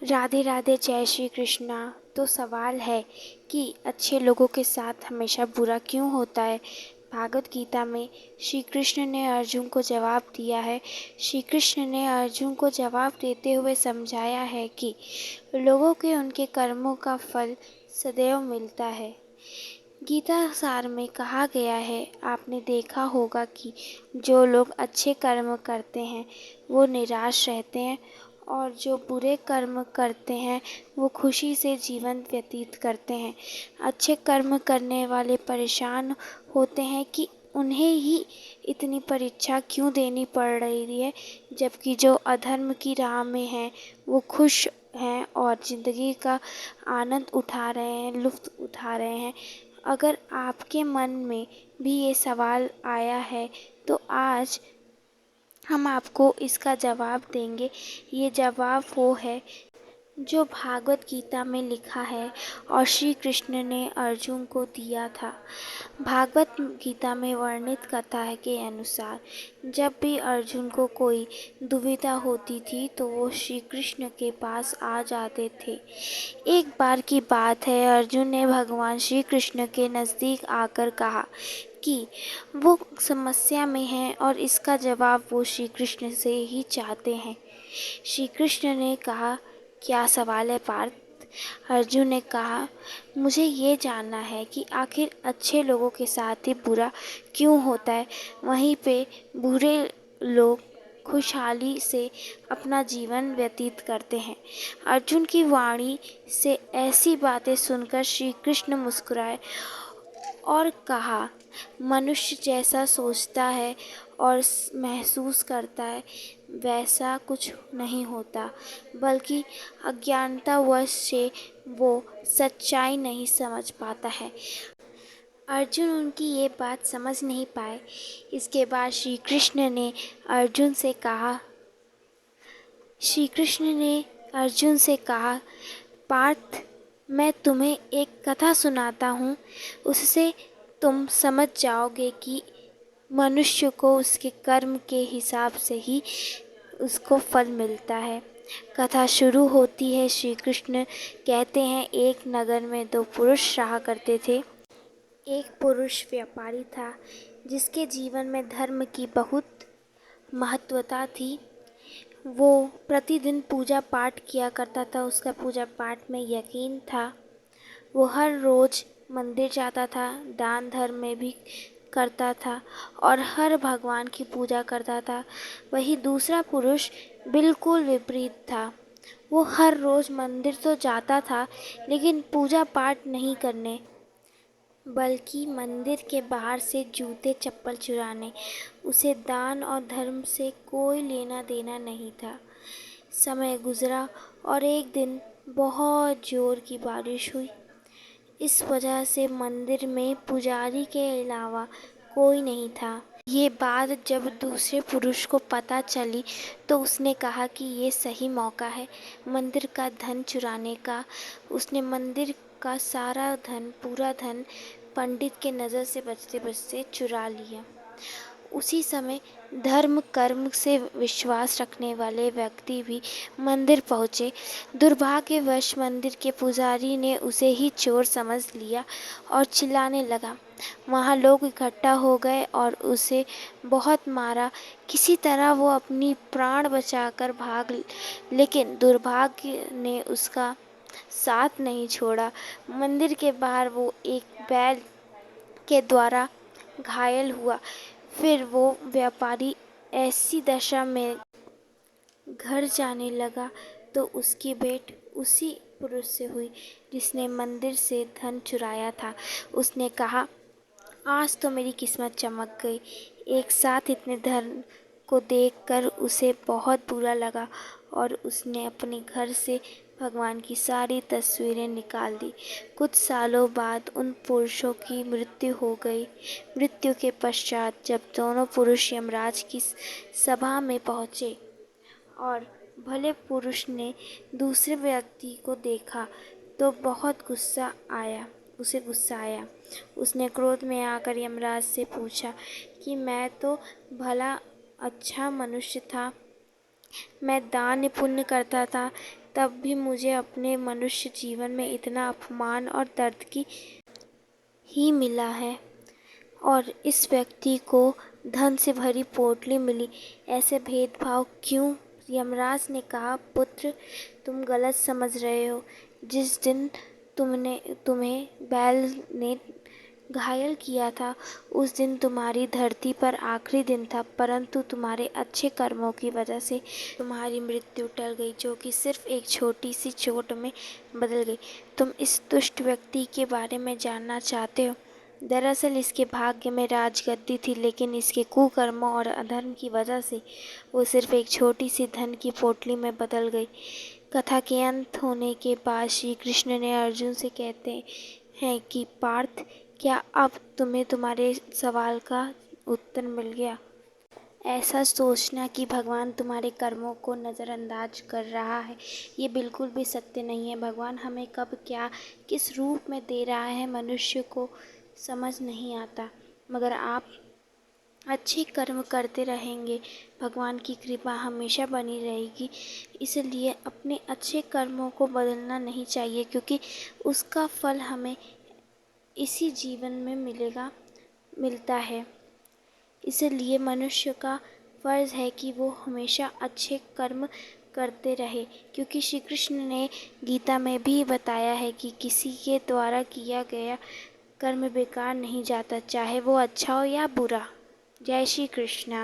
राधे राधे, जय श्री कृष्णा। तो सवाल है कि अच्छे लोगों के साथ हमेशा बुरा क्यों होता है। भागवत गीता में श्री कृष्ण ने अर्जुन को जवाब दिया है। श्री कृष्ण ने अर्जुन को जवाब देते हुए समझाया है कि लोगों के उनके कर्मों का फल सदैव मिलता है। गीता सार में कहा गया है, आपने देखा होगा कि जो लोग अच्छे कर्म करते हैं वो निराश रहते हैं और जो बुरे कर्म करते हैं वो खुशी से जीवन व्यतीत करते हैं। अच्छे कर्म करने वाले परेशान होते हैं कि उन्हें ही इतनी परीक्षा क्यों देनी पड़ रही है, जबकि जो अधर्म की राह में हैं वो खुश हैं और ज़िंदगी का आनंद उठा रहे हैं, लुत्फ़ उठा रहे हैं। अगर आपके मन में भी ये सवाल आया है तो आज हम आपको इसका जवाब देंगे। ये जवाब वो है जो भागवत गीता में लिखा है और श्री कृष्ण ने अर्जुन को दिया था। भागवत गीता में वर्णित कथा है के अनुसार जब भी अर्जुन को कोई दुविधा होती थी तो वो श्री कृष्ण के पास आ जाते थे। एक बार की बात है, अर्जुन ने भगवान श्री कृष्ण के नज़दीक आकर कहा कि वो समस्या में हैं और इसका जवाब वो श्री कृष्ण से ही चाहते हैं। श्री कृष्ण ने कहा, क्या सवाल है पार्थ? अर्जुन ने कहा, मुझे ये जानना है कि आखिर अच्छे लोगों के साथ ही बुरा क्यों होता है, वहीं पे बुरे लोग खुशहाली से अपना जीवन व्यतीत करते हैं। अर्जुन की वाणी से ऐसी बातें सुनकर श्री कृष्ण मुस्कुराए और कहा, मनुष्य जैसा सोचता है और महसूस करता है वैसा कुछ नहीं होता, बल्कि अज्ञानतावश से वो सच्चाई नहीं समझ पाता है। अर्जुन उनकी ये बात समझ नहीं पाए। इसके बाद श्री कृष्ण ने अर्जुन से कहा, पार्थ, मैं तुम्हें एक कथा सुनाता हूँ, उससे तुम समझ जाओगे कि मनुष्य को उसके कर्म के हिसाब से ही उसको फल मिलता है। कथा शुरू होती है, श्री कृष्ण कहते हैं, एक नगर में दो पुरुष रहा करते थे। एक पुरुष व्यापारी था जिसके जीवन में धर्म की बहुत महत्वता थी। वो प्रतिदिन पूजा पाठ किया करता था, उसका पूजा पाठ में यकीन था। वो हर रोज़ मंदिर जाता था, दान धर्म में भी करता था और हर भगवान की पूजा करता था। वही दूसरा पुरुष बिल्कुल विपरीत था। वो हर रोज़ मंदिर तो जाता था लेकिन पूजा पाठ नहीं करने, बल्कि मंदिर के बाहर से जूते चप्पल चुराने। उसे दान और धर्म से कोई लेना देना नहीं था। समय गुजरा और एक दिन बहुत ज़ोर की बारिश हुई। इस वजह से मंदिर में पुजारी के अलावा कोई नहीं था। ये बात जब दूसरे पुरुष को पता चली तो उसने कहा कि ये सही मौका है मंदिर का धन चुराने का। उसने मंदिर का सारा धन, पूरा धन पंडित के नज़र से बचते बचते चुरा लिया। उसी समय धर्म कर्म से विश्वास रखने वाले व्यक्ति भी मंदिर पहुँचे। दुर्भाग्यवश मंदिर के पुजारी ने उसे ही चोर समझ लिया और चिल्लाने लगा। वहाँ लोग इकट्ठा हो गए और उसे बहुत मारा। किसी तरह वो अपनी प्राण बचाकर भाग, लेकिन दुर्भाग्य ने उसका साथ नहीं छोड़ा। मंदिर के बाहर वो एक बैल के द्वारा घायल हुआ। फिर वो व्यापारी ऐसी दशा में घर जाने लगा तो उसकी भेंट उसी पुरुष से हुई जिसने मंदिर से धन चुराया था। उसने कहा, आज तो मेरी किस्मत चमक गई। एक साथ इतने धन को देखकर उसे बहुत बुरा लगा और उसने अपने घर से भगवान की सारी तस्वीरें निकाल दी। कुछ सालों बाद उन पुरुषों की मृत्यु हो गई। मृत्यु के पश्चात जब दोनों पुरुष यमराज की सभा में पहुँचे और भले पुरुष ने दूसरे व्यक्ति को देखा तो उसे गुस्सा आया। उसने क्रोध में आकर यमराज से पूछा कि मैं तो भला अच्छा मनुष्य था, मैं दान पुण्य करता था, तब भी मुझे अपने मनुष्य जीवन में इतना अपमान और दर्द की ही मिला है, और इस व्यक्ति को धन से भरी पोटली मिली। ऐसे भेदभाव क्यों? यमराज ने कहा, पुत्र, तुम गलत समझ रहे हो। जिस दिन तुम्हें बैल ने घायल किया था, उस दिन तुम्हारी धरती पर आखिरी दिन था, परंतु तुम्हारे अच्छे कर्मों की वजह से तुम्हारी मृत्यु टल गई, जो कि सिर्फ एक छोटी सी चोट में बदल गई। तुम इस दुष्ट व्यक्ति के बारे में जानना चाहते हो? दरअसल इसके भाग्य में राजगद्दी थी, लेकिन इसके कुकर्मों और अधर्म की वजह से वो सिर्फ एक छोटी सी धन की पोटली में बदल गई। कथा के अंत होने के बाद श्री कृष्ण ने अर्जुन से कहते हैं कि पार्थ, क्या अब तुम्हें तुम्हारे सवाल का उत्तर मिल गया? ऐसा सोचना कि भगवान तुम्हारे कर्मों को नज़रअंदाज कर रहा है, ये बिल्कुल भी सत्य नहीं है। भगवान हमें कब क्या किस रूप में दे रहा है मनुष्य को समझ नहीं आता, मगर आप अच्छे कर्म करते रहेंगे, भगवान की कृपा हमेशा बनी रहेगी। इसलिए अपने अच्छे कर्मों को बदलना नहीं चाहिए, क्योंकि उसका फल हमें इसी जीवन में मिलता है। इसलिए मनुष्य का फ़र्ज़ है कि वो हमेशा अच्छे कर्म करते रहे, क्योंकि श्री कृष्ण ने गीता में भी बताया है कि किसी के द्वारा किया गया कर्म बेकार नहीं जाता, चाहे वो अच्छा हो या बुरा। जय श्री कृष्णा।